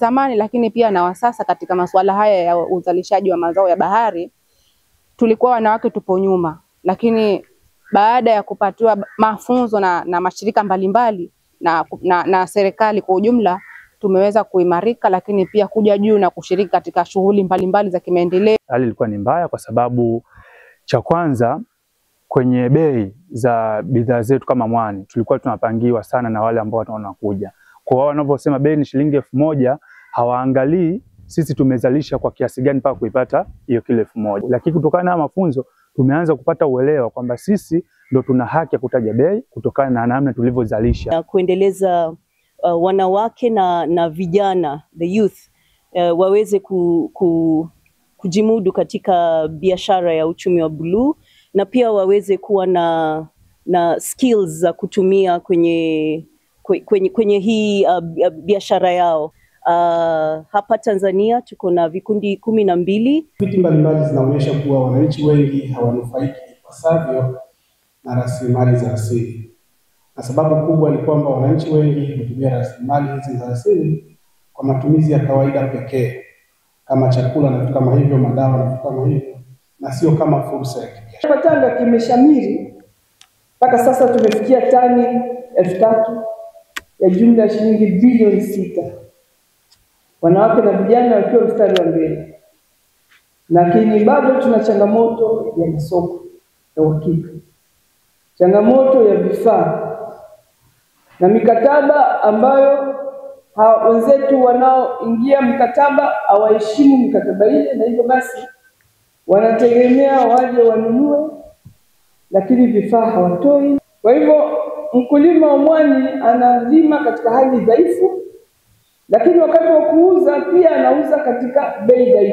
zamani, lakini pia na wasasa katika masuala haya ya uzalishaji wa mazao ya bahari, tulikuwa wanawake tupo nyuma, lakini baada ya kupatiwa mafunzo na mashirika mbalimbali na serikali kwa ujumla, tumeweza kuimarika, lakini pia kuja juu na kushiriki katika shughuli mbalimbali za kimaendeleo. Hali ilikuwa ni mbaya kwa sababu cha kwanza, kwenye bei za bidhaa zetu kama mwani tulikuwa tunapangiwa sana na wale ambao wanakuja. Kwa wao wanaposema bei ni shilingi 1000, hawaangalii sisi tumezalisha kwa kiasi gani mpaka kuipata hiyo kile 1000. Lakini kutokana na mafunzo tumeanza kupata uelewa kwamba sisi ndio tuna haki ya kutaja bei kutokana na namna tulivyozalisha. Kuendeleza wanawake na vijana, the youth, waweze kujimudu katika biashara ya uchumi wa buluu, na pia waweze kuwa na skills za kutumia kwenye hii biashara biashara yao. Hapa Tanzania tuko na vikundi 12. Vitu mbalimbali zinaonyesha kuwa wananchi wengi hawanufaiki ipasavyo na rasilimali za asili. Na sababu kubwa ni kwamba wananchi wengi hutumia rasilimali hizi za asili kwa matumizi ya kawaida pekee, kama chakula na vitu kama hivyo, madawa na vitu kama hivyo, na sio kama fursa ya kibiashara. Tanga kimeshamiri mpaka sasa tumefikia tani 3000 ya jumla ya shilingi bilioni 6. Wanawake na vijana wakiwa mstari wa mbele. Lakini bado tuna changamoto ya masoko ya uhakika, changamoto ya vifaa na mikataba ambayo wenzetu wanaoingia mkataba hawaheshimu mikataba ile, na hivyo basi wanategemea waje wanunue, lakini vifaa hawatoi. Kwa hivyo mkulima wa mwani analima katika hali dhaifu, lakini wakati wa kuuza pia anauza katika bei dhaifu.